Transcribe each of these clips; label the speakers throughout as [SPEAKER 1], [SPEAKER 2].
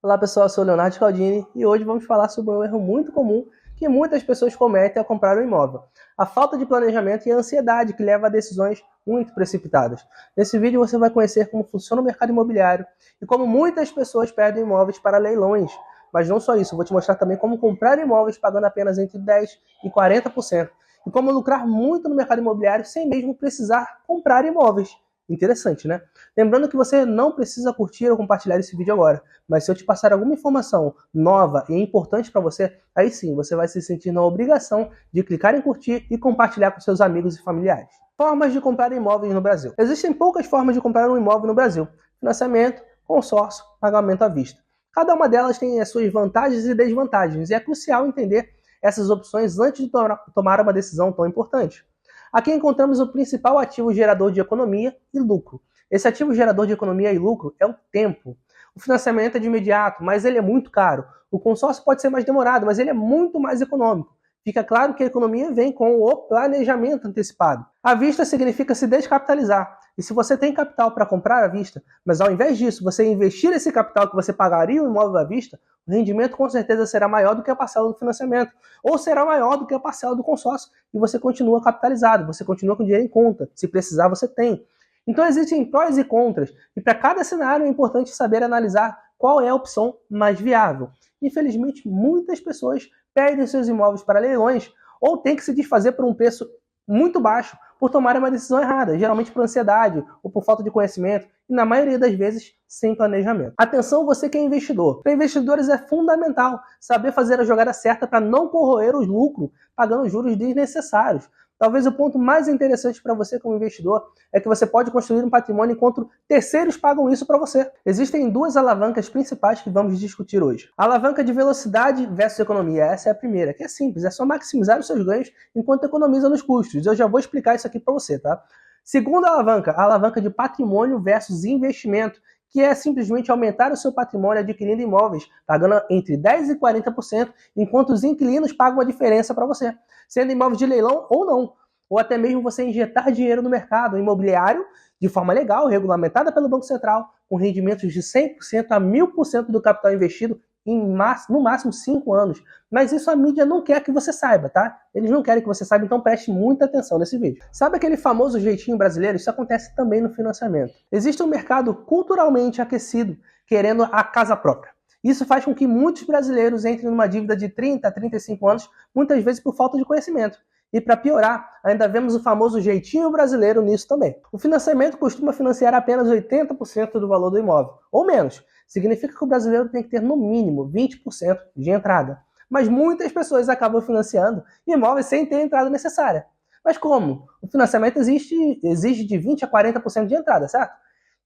[SPEAKER 1] Olá pessoal, eu sou o Leonardo Scaldini e hoje vamos falar sobre um erro muito comum que muitas pessoas cometem ao comprar um imóvel. A falta de planejamento e a ansiedade que leva a decisões muito precipitadas. Nesse vídeo você vai conhecer como funciona o mercado imobiliário e como muitas pessoas perdem imóveis para leilões. Mas não só isso, eu vou te mostrar também como comprar imóveis pagando apenas entre 10% e 40%. E como lucrar muito no mercado imobiliário sem mesmo precisar comprar imóveis. Interessante, né? Lembrando que você não precisa curtir ou compartilhar esse vídeo agora, mas se eu te passar alguma informação nova e importante para você, aí sim, você vai se sentir na obrigação de clicar em curtir e compartilhar com seus amigos e familiares. Formas de comprar imóveis no Brasil. Existem poucas formas de comprar um imóvel no Brasil: financiamento, consórcio, pagamento à vista. Cada uma delas tem as suas vantagens e desvantagens, e é crucial entender essas opções antes de tomar uma decisão tão importante. Aqui encontramos o principal ativo gerador de economia e lucro. Esse ativo gerador de economia e lucro é o tempo. O financiamento é de imediato, mas ele é muito caro. O consórcio pode ser mais demorado, mas ele é muito mais econômico. Fica claro que a economia vem com o planejamento antecipado. À vista significa se descapitalizar. E se você tem capital para comprar à vista, mas ao invés disso você investir esse capital que você pagaria o imóvel à vista, o rendimento com certeza será maior do que a parcela do financiamento, ou será maior do que a parcela do consórcio, e você continua capitalizado, você continua com dinheiro em conta. Se precisar, você tem. Então existem prós e contras, e para cada cenário é importante saber analisar qual é a opção mais viável. Infelizmente, muitas pessoas perdem seus imóveis para leilões ou têm que se desfazer por um preço muito baixo por tomar uma decisão errada, geralmente por ansiedade ou por falta de conhecimento, e na maioria das vezes sem planejamento. Atenção, você que é investidor. Para investidores é fundamental saber fazer a jogada certa para não corroer os lucros pagando juros desnecessários. Talvez o ponto mais interessante para você como investidor é que você pode construir um patrimônio enquanto terceiros pagam isso para você. Existem duas alavancas principais que vamos discutir hoje. A alavanca de velocidade versus economia. Essa é a primeira, que é simples, é só maximizar os seus ganhos enquanto economiza nos custos. Eu já vou explicar isso aqui para você, tá? Segunda alavanca, a alavanca de patrimônio versus investimento, que é simplesmente aumentar o seu patrimônio adquirindo imóveis, pagando entre 10% e 40%, enquanto os inquilinos pagam a diferença para você, sendo imóveis de leilão ou não. Ou até mesmo você injetar dinheiro no mercado imobiliário de forma legal, regulamentada pelo Banco Central, com rendimentos de 100% a 1000% do capital investido no máximo 5 anos. Mas isso a mídia não quer que você saiba, tá? Eles não querem que você saiba, então preste muita atenção nesse vídeo. Sabe aquele famoso jeitinho brasileiro? Isso acontece também no financiamento. Existe um mercado culturalmente aquecido querendo a casa própria. Isso faz com que muitos brasileiros entrem numa dívida de 30 a 35 anos, muitas vezes por falta de conhecimento. E para piorar, ainda vemos o famoso jeitinho brasileiro nisso também. O financiamento costuma financiar apenas 80% do valor do imóvel, ou menos. Significa que o brasileiro tem que ter no mínimo 20% de entrada. Mas muitas pessoas acabam financiando imóveis sem ter a entrada necessária. Mas como? O financiamento exige de 20% a 40% de entrada, certo?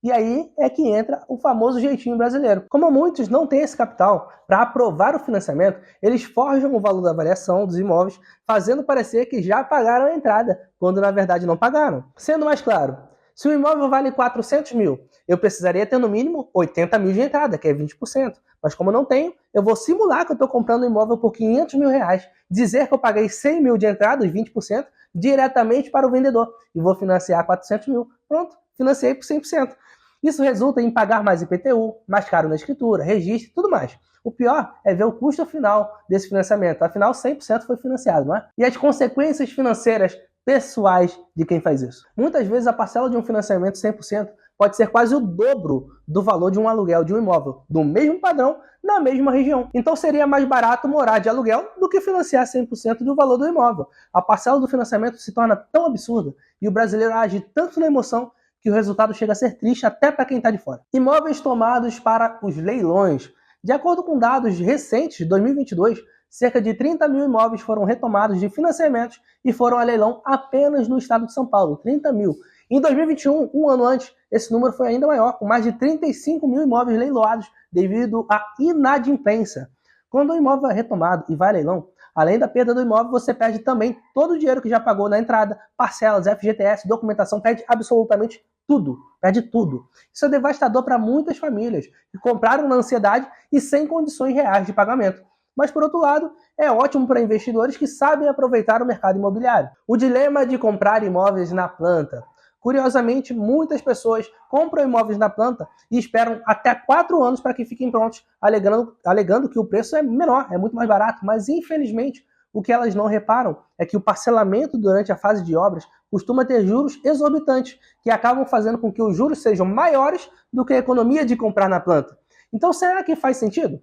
[SPEAKER 1] E aí é que entra o famoso jeitinho brasileiro. Como muitos não têm esse capital para aprovar o financiamento, eles forjam o valor da avaliação dos imóveis, fazendo parecer que já pagaram a entrada, quando na verdade não pagaram. Sendo mais claro, se o imóvel vale 400 mil, eu precisaria ter no mínimo 80 mil de entrada, que é 20%. Mas como não tenho, eu vou simular que eu estou comprando um imóvel por 500 mil reais, dizer que eu paguei 100 mil de entrada, os 20%, diretamente para o vendedor, e vou financiar 400 mil. Pronto, financiei por 100%. Isso resulta em pagar mais IPTU, mais caro na escritura, registro e tudo mais. O pior é ver o custo final desse financiamento. Afinal, 100% foi financiado, não é? E as consequências financeiras pessoais de quem faz isso. Muitas vezes a parcela de um financiamento 100% pode ser quase o dobro do valor de um aluguel de um imóvel, do mesmo padrão, na mesma região. Então seria mais barato morar de aluguel do que financiar 100% do valor do imóvel. A parcela do financiamento se torna tão absurda e o brasileiro age tanto na emoção que o resultado chega a ser triste até para quem está de fora. Imóveis tomados para os leilões. De acordo com dados recentes de 2022, cerca de 30 mil imóveis foram retomados de financiamentos e foram a leilão apenas no estado de São Paulo, 30 mil. Em 2021, um ano antes, esse número foi ainda maior, com mais de 35 mil imóveis leiloados devido à inadimplência. Quando o imóvel é retomado e vai a leilão, além da perda do imóvel, você perde também todo o dinheiro que já pagou na entrada, parcelas, FGTS, documentação, perde absolutamente tudo, perde tudo. Isso é devastador para muitas famílias que compraram na ansiedade e sem condições reais de pagamento. Mas, por outro lado, é ótimo para investidores que sabem aproveitar o mercado imobiliário. O dilema de comprar imóveis na planta. Curiosamente, muitas pessoas compram imóveis na planta e esperam até 4 anos para que fiquem prontos, alegando que o preço é menor, é muito mais barato, mas infelizmente o que elas não reparam é que o parcelamento durante a fase de obras costuma ter juros exorbitantes, que acabam fazendo com que os juros sejam maiores do que a economia de comprar na planta. Então, será que faz sentido?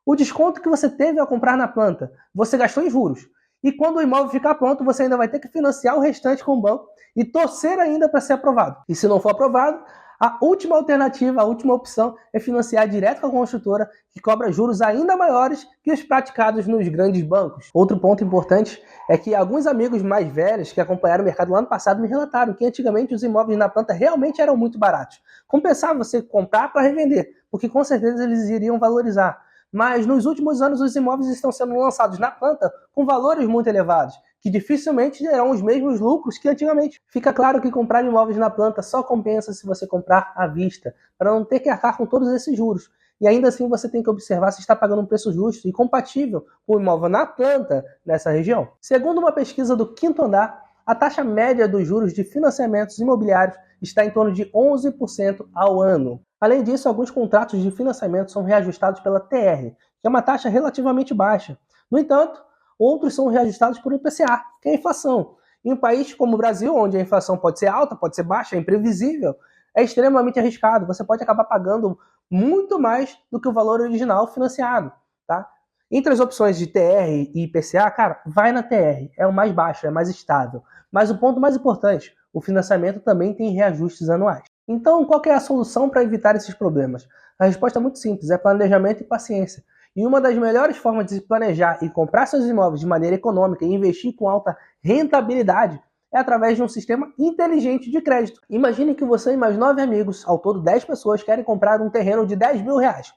[SPEAKER 1] O desconto que você teve ao comprar na planta, você gastou em juros. E quando o imóvel ficar pronto, você ainda vai ter que financiar o restante com o banco e torcer ainda para ser aprovado. E se não for aprovado, a última alternativa, a última opção é financiar direto com a construtora, que cobra juros ainda maiores que os praticados nos grandes bancos. Outro ponto importante é que alguns amigos mais velhos que acompanharam o mercado no ano passado me relataram que antigamente os imóveis na planta realmente eram muito baratos. Compensava você comprar para revender, porque com certeza eles iriam valorizar. Mas nos últimos anos os imóveis estão sendo lançados na planta com valores muito elevados, que dificilmente gerarão os mesmos lucros que antigamente. Fica claro que comprar imóveis na planta só compensa se você comprar à vista, para não ter que arcar com todos esses juros. E ainda assim você tem que observar se está pagando um preço justo e compatível com o imóvel na planta nessa região. Segundo uma pesquisa do Quinto Andar, a taxa média dos juros de financiamentos imobiliários está em torno de 11% ao ano. Além disso, alguns contratos de financiamento são reajustados pela TR, que é uma taxa relativamente baixa. No entanto, outros são reajustados por IPCA, que é a inflação. Em um país como o Brasil, onde a inflação pode ser alta, pode ser baixa, é imprevisível, é extremamente arriscado. Você pode acabar pagando muito mais do que o valor original financiado. Tá? Entre as opções de TR e IPCA, cara, vai na TR, é o mais baixo, é mais estável. Mas o ponto mais importante, o financiamento também tem reajustes anuais. Então, qual que é a solução para evitar esses problemas? A resposta é muito simples, é planejamento e paciência. E uma das melhores formas de se planejar e comprar seus imóveis de maneira econômica e investir com alta rentabilidade é através de um sistema inteligente de crédito. Imagine que você e mais 9 amigos, ao todo 10 pessoas, querem comprar um terreno de 10 mil reais.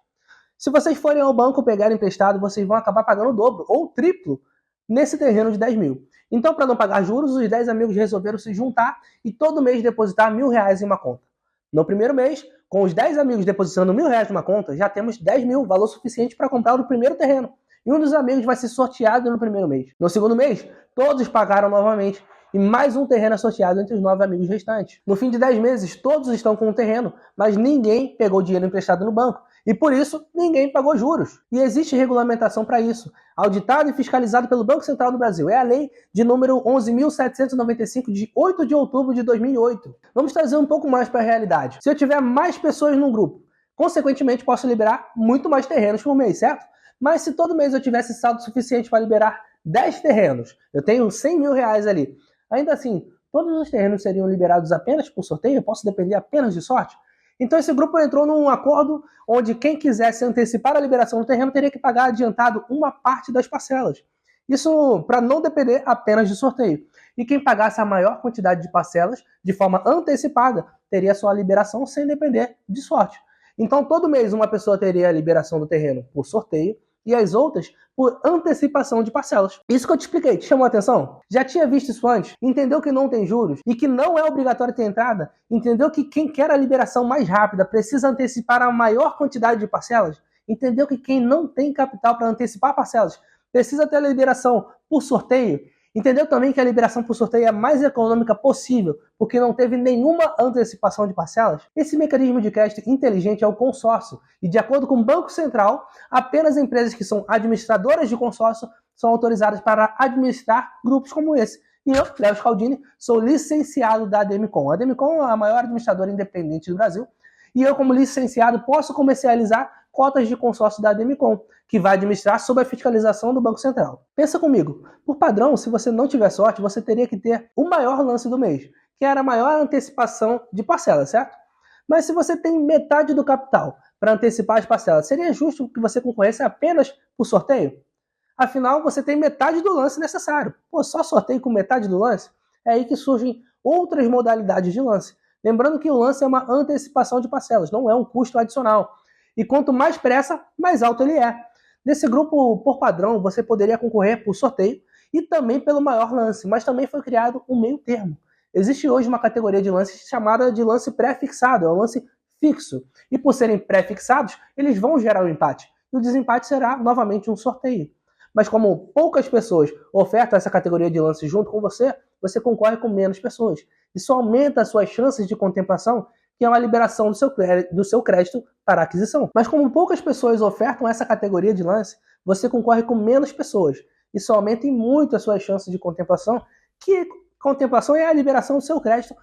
[SPEAKER 1] Se vocês forem ao banco pegar emprestado, vocês vão acabar pagando o dobro ou o triplo nesse terreno de 10 mil. Então, para não pagar juros, os 10 amigos resolveram se juntar e todo mês depositar R$1.000 em uma conta. No primeiro mês, com os 10 amigos depositando R$1.000 numa conta, já temos 10 mil, valor suficiente para comprar o primeiro terreno. E um dos amigos vai ser sorteado no primeiro mês. No segundo mês, todos pagaram novamente e mais um terreno é sorteado entre os 9 amigos restantes. No fim de 10 meses, todos estão com um terreno, mas ninguém pegou dinheiro emprestado no banco. E por isso, ninguém pagou juros. E existe regulamentação para isso, auditado e fiscalizado pelo Banco Central do Brasil. É a lei de número 11.795, de 8 de outubro de 2008. Vamos trazer um pouco mais para a realidade. Se eu tiver mais pessoas num grupo, consequentemente posso liberar muito mais terrenos por mês, certo? Mas se todo mês eu tivesse saldo suficiente para liberar 10 terrenos, eu tenho R$100.000 ali. Ainda assim, todos os terrenos seriam liberados apenas por sorteio? Eu posso depender apenas de sorte? Então esse grupo entrou num acordo onde quem quisesse antecipar a liberação do terreno teria que pagar adiantado uma parte das parcelas. Isso para não depender apenas de sorteio. E quem pagasse a maior quantidade de parcelas de forma antecipada teria sua liberação sem depender de sorte. Então todo mês uma pessoa teria a liberação do terreno por sorteio e as outras por antecipação de parcelas. Isso que eu te expliquei, te chamou a atenção? Já tinha visto isso antes? Entendeu que não tem juros e que não é obrigatório ter entrada? Entendeu que quem quer a liberação mais rápida precisa antecipar a maior quantidade de parcelas? Entendeu que quem não tem capital para antecipar parcelas precisa ter a liberação por sorteio? Entendeu também que a liberação por sorteio é a mais econômica possível, porque não teve nenhuma antecipação de parcelas? Esse mecanismo de crédito inteligente é o consórcio, e de acordo com o Banco Central, apenas empresas que são administradoras de consórcio são autorizadas para administrar grupos como esse. E eu, Léo Scaldini, sou licenciado da Ademicon. A Ademicon é a maior administradora independente do Brasil, e eu, como licenciado, posso comercializar cotas de consórcio da Ademicon, que vai administrar sob a fiscalização do Banco Central. Pensa comigo, por padrão, se você não tiver sorte, você teria que ter o maior lance do mês, que era a maior antecipação de parcelas, certo? Mas se você tem metade do capital para antecipar as parcelas, seria justo que você concorresse apenas por sorteio? Afinal, você tem metade do lance necessário. Pô, só sorteio com metade do lance? É aí que surgem outras modalidades de lance. Lembrando que o lance é uma antecipação de parcelas, não é um custo adicional. E quanto mais pressa, mais alto ele é. Nesse grupo, por padrão, você poderia concorrer por sorteio e também pelo maior lance, mas também foi criado um meio termo. Existe hoje uma categoria de lances chamada de lance pré-fixado, é um lance fixo. E por serem pré-fixados, eles vão gerar um empate. E o desempate será novamente um sorteio. Mas como poucas pessoas ofertam essa categoria de lance junto com você, você concorre com menos pessoas. Isso aumenta as suas chances de contemplação, que é uma liberação do seu crédito para aquisição. Mas como poucas pessoas ofertam essa categoria de lance, você concorre com menos pessoas. Isso aumenta em muito as suas chances de contemplação, que contemplação é a liberação do seu crédito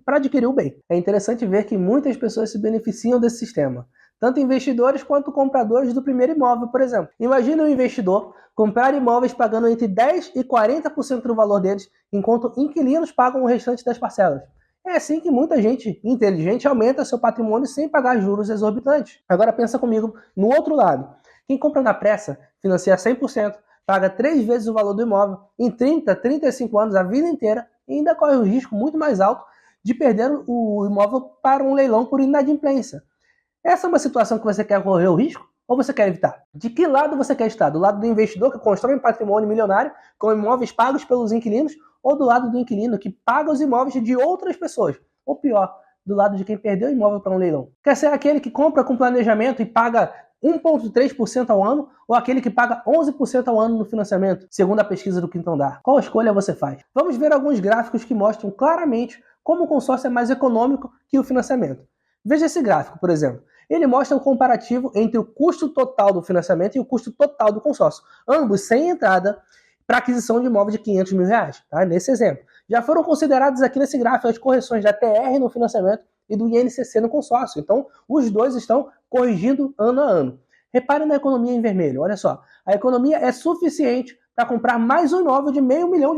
[SPEAKER 1] para adquirir o bem. É interessante ver que muitas pessoas se beneficiam desse sistema, tanto investidores quanto compradores do primeiro imóvel, por exemplo. Imagine um investidor comprar imóveis pagando entre 10% e 40% do valor deles, enquanto inquilinos pagam o restante das parcelas. É assim que muita gente inteligente aumenta seu patrimônio sem pagar juros exorbitantes. Agora pensa comigo no outro lado. Quem compra na pressa, financia 100%, paga 3 vezes o valor do imóvel em 30, 35 anos, a vida inteira, e ainda corre um risco muito mais alto de perder o imóvel para um leilão por inadimplência. Essa é uma situação que você quer correr o risco ou você quer evitar? De que lado você quer estar? Do lado do investidor que constrói um patrimônio milionário com imóveis pagos pelos inquilinos, ou do lado do inquilino que paga os imóveis de outras pessoas? Ou pior, do lado de quem perdeu o imóvel para um leilão? Quer ser aquele que compra com planejamento e paga 1,3% ao ano, ou aquele que paga 11% ao ano no financiamento, segundo a pesquisa do Quinto Andar? Qual escolha você faz? Vamos ver alguns gráficos que mostram claramente como o consórcio é mais econômico que o financiamento. Veja esse gráfico, por exemplo. Ele mostra um comparativo entre o custo total do financiamento e o custo total do consórcio, ambos sem entrada, para aquisição de imóvel de R$500 mil, tá? Nesse exemplo. Já foram considerados aqui nesse gráfico as correções da TR no financiamento e do INCC no consórcio. Então, os dois estão corrigindo ano a ano. Repare na economia em vermelho, olha só. A economia é suficiente para comprar mais um imóvel de R$500 mil.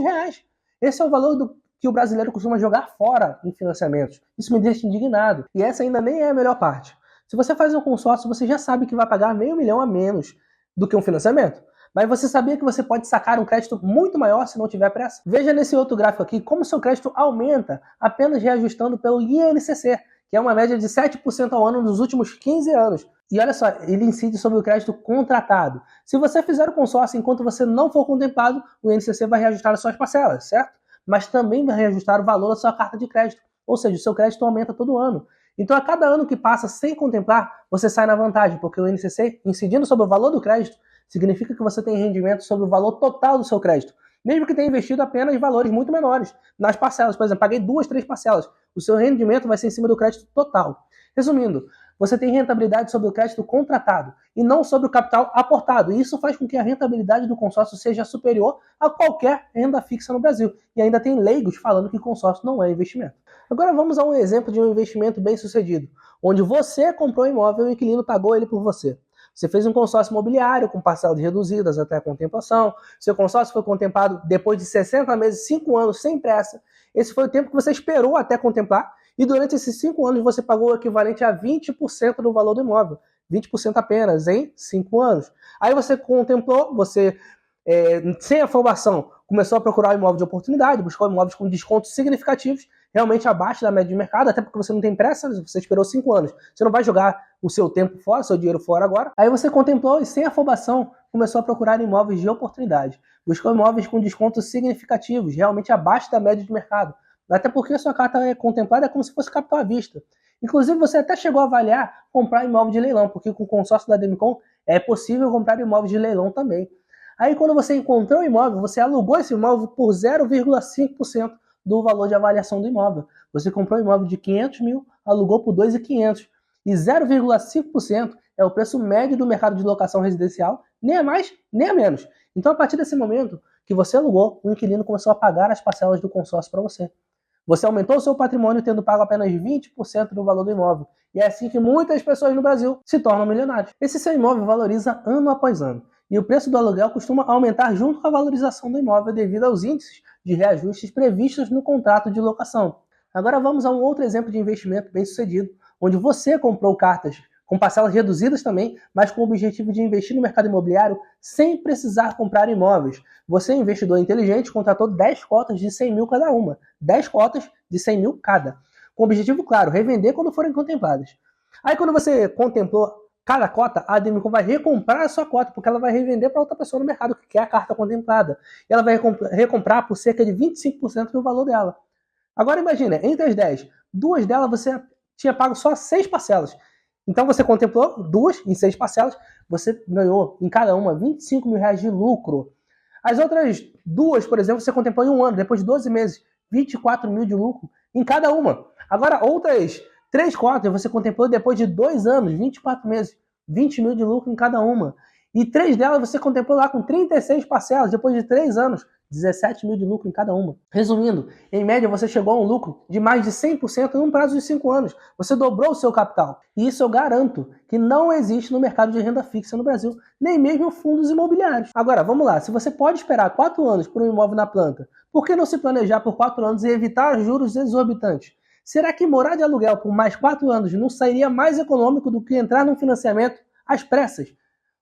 [SPEAKER 1] Esse é o valor que o brasileiro costuma jogar fora em financiamentos. Isso me deixa indignado. E essa ainda nem é a melhor parte. Se você faz um consórcio, você já sabe que vai pagar R$500 mil a menos do que um financiamento. Mas você sabia que você pode sacar um crédito muito maior se não tiver pressa? Veja nesse outro gráfico aqui como seu crédito aumenta apenas reajustando pelo INCC, que é uma média de 7% ao ano nos últimos 15 anos. E olha só, ele incide sobre o crédito contratado. Se você fizer o consórcio enquanto você não for contemplado, o INCC vai reajustar as suas parcelas, certo? Mas também vai reajustar o valor da sua carta de crédito. Ou seja, o seu crédito aumenta todo ano. Então, a cada ano que passa sem contemplar, você sai na vantagem, porque o INCC, incidindo sobre o valor do crédito, significa que você tem rendimento sobre o valor total do seu crédito, mesmo que tenha investido apenas valores muito menores nas parcelas. Por exemplo, paguei 2, 3 parcelas. O seu rendimento vai ser em cima do crédito total. Resumindo, você tem rentabilidade sobre o crédito contratado e não sobre o capital aportado. E isso faz com que a rentabilidade do consórcio seja superior a qualquer renda fixa no Brasil. E ainda tem leigos falando que consórcio não é investimento. Agora vamos a um exemplo de um investimento bem sucedido, onde você comprou um imóvel e o inquilino pagou ele por você. Você fez um consórcio imobiliário com parcelas reduzidas até a contemplação. Seu consórcio foi contemplado depois de 60 meses, 5 anos, sem pressa. Esse foi o tempo que você esperou até contemplar. E durante esses 5 anos você pagou o equivalente a 20% do valor do imóvel. 20% apenas em 5 anos. Aí você contemplou, você, sem afobação, começou a procurar um imóvel de oportunidade, buscou imóveis com descontos significativos, realmente abaixo da média de mercado, até porque você não tem pressa, você esperou 5 anos. Você não vai jogar o seu tempo fora, seu dinheiro fora agora. Aí você contemplou e, sem afobação, começou a procurar imóveis de oportunidade. Buscou imóveis com descontos significativos, realmente abaixo da média de mercado. Até porque a sua carta é contemplada como se fosse capital à vista. Inclusive, você até chegou a avaliar comprar imóvel de leilão, porque com o consórcio da Demicon é possível comprar imóveis de leilão também. Aí, quando você encontrou o imóvel, você alugou esse imóvel por 0,5% do valor de avaliação do imóvel. Você comprou um imóvel de 500 mil, alugou por 2.500. E 0,5% é o preço médio do mercado de locação residencial, nem a mais, nem a menos. Então, a partir desse momento que você alugou, o inquilino começou a pagar as parcelas do consórcio para você. Você aumentou o seu patrimônio tendo pago apenas 20% do valor do imóvel. E é assim que muitas pessoas no Brasil se tornam milionários. Esse seu imóvel valoriza ano após ano. E o preço do aluguel costuma aumentar junto com a valorização do imóvel devido aos índices de reajustes previstos no contrato de locação. Agora vamos a um outro exemplo de investimento bem sucedido, onde você comprou cartas com parcelas reduzidas também, mas com o objetivo de investir no mercado imobiliário sem precisar comprar imóveis. Você, investidor inteligente, contratou 10 cotas de 100 mil cada uma. 10 cotas de 100 mil cada. Com o objetivo, claro, revender quando forem contempladas. Aí quando você contemplou cada cota, a Demicon vai recomprar a sua cota, porque ela vai revender para outra pessoa no mercado que quer a carta contemplada. E ela vai recomprar por cerca de 25% do valor dela. Agora imagina, entre as 10, 2 delas você tinha pago só 6 parcelas. Então você contemplou 2 em 6 parcelas, você ganhou em cada uma 25 mil reais de lucro. As outras 2, por exemplo, você contemplou em um ano, depois de 12 meses, 24 mil de lucro em cada uma. Agora, outras 3 cotas você contemplou depois de 2 anos, 24 meses, 20 mil de lucro em cada uma. E 3 delas você contemplou lá com 36 parcelas, depois de 3 anos, 17 mil de lucro em cada uma. Resumindo, em média você chegou a um lucro de mais de 100% em um prazo de 5 anos. Você dobrou o seu capital. E isso eu garanto que não existe no mercado de renda fixa no Brasil, nem mesmo fundos imobiliários. Agora, vamos lá, se você pode esperar 4 anos por um imóvel na planta, por que não se planejar por 4 anos e evitar juros exorbitantes? Será que morar de aluguel por mais 4 anos não seria mais econômico do que entrar num financiamento às pressas?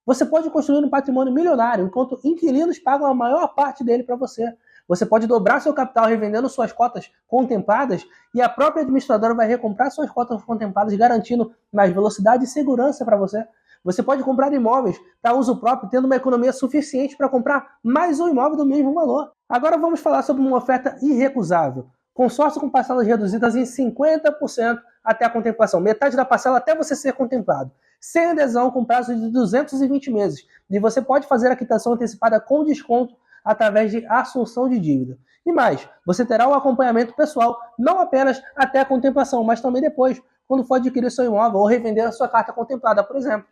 [SPEAKER 1] Você pode construir um patrimônio milionário, enquanto inquilinos pagam a maior parte dele para você. Você pode dobrar seu capital revendendo suas cotas contempladas e a própria administradora vai recomprar suas cotas contempladas, garantindo mais velocidade e segurança para você. Você pode comprar imóveis para uso próprio, tendo uma economia suficiente para comprar mais um imóvel do mesmo valor. Agora vamos falar sobre uma oferta irrecusável. Consórcio com parcelas reduzidas em 50% até a contemplação, metade da parcela até você ser contemplado. Sem adesão, com prazo de 220 meses. E você pode fazer a quitação antecipada com desconto através de assunção de dívida. E mais, você terá um acompanhamento pessoal, não apenas até a contemplação, mas também depois, quando for adquirir seu imóvel ou revender a sua carta contemplada, por exemplo.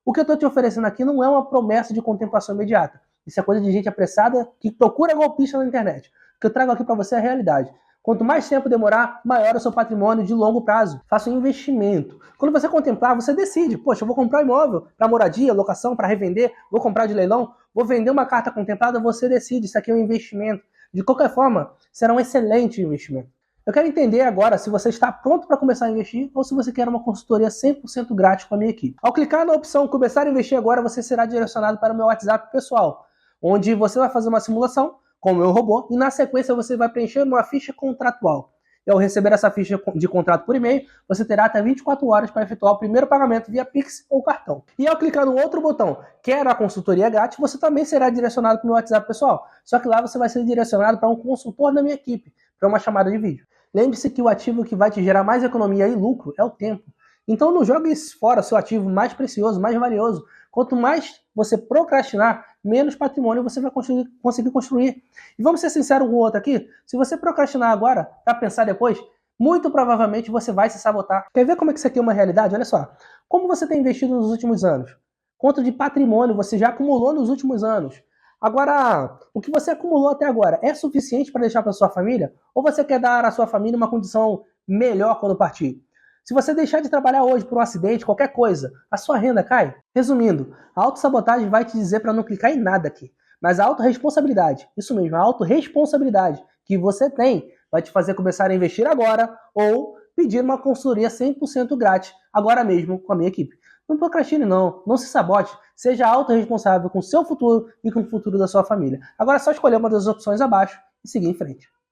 [SPEAKER 1] O que eu estou te oferecendo aqui não é uma promessa de contemplação imediata. Isso é coisa de gente apressada que procura golpista na internet. O que eu trago aqui para você é a realidade. Quanto mais tempo demorar, maior é o seu patrimônio de longo prazo. Faça um investimento. Quando você contemplar, você decide. Poxa, eu vou comprar um imóvel para moradia, locação, para revender, vou comprar de leilão, vou vender uma carta contemplada, você decide. Isso aqui é um investimento. De qualquer forma, será um excelente investimento. Eu quero entender agora se você está pronto para começar a investir ou se você quer uma consultoria 100% grátis com a minha equipe. Ao clicar na opção Começar a Investir Agora, você será direcionado para o meu WhatsApp pessoal, onde você vai fazer uma simulação com o meu robô, e na sequência você vai preencher uma ficha contratual. E ao receber essa ficha de contrato por e-mail, você terá até 24 horas para efetuar o primeiro pagamento via Pix ou cartão. E ao clicar no outro botão, Quero a consultoria grátis, você também será direcionado para o meu WhatsApp pessoal. Só que lá você vai ser direcionado para um consultor da minha equipe, para uma chamada de vídeo. Lembre-se que o ativo que vai te gerar mais economia e lucro é o tempo. Então não jogue fora seu ativo mais precioso, mais valioso. Quanto mais você procrastinar, menos patrimônio você vai conseguir construir. E vamos ser sinceros um com o outro aqui, se você procrastinar agora para pensar depois, muito provavelmente você vai se sabotar. Quer ver como é que isso aqui é uma realidade? Olha só, como você tem investido nos últimos anos? Quanto de patrimônio você já acumulou nos últimos anos? Agora, o que você acumulou até agora é suficiente para deixar para sua família? Ou você quer dar à sua família uma condição melhor quando partir? Se você deixar de trabalhar hoje por um acidente, qualquer coisa, a sua renda cai? Resumindo, a autossabotagem vai te dizer para não clicar em nada aqui. Mas a autorresponsabilidade, isso mesmo, a autorresponsabilidade que você tem vai te fazer começar a investir agora ou pedir uma consultoria 100% grátis agora mesmo com a minha equipe. Não procrastine não se sabote, seja autorresponsável com o seu futuro e com o futuro da sua família. Agora é só escolher uma das opções abaixo e seguir em frente.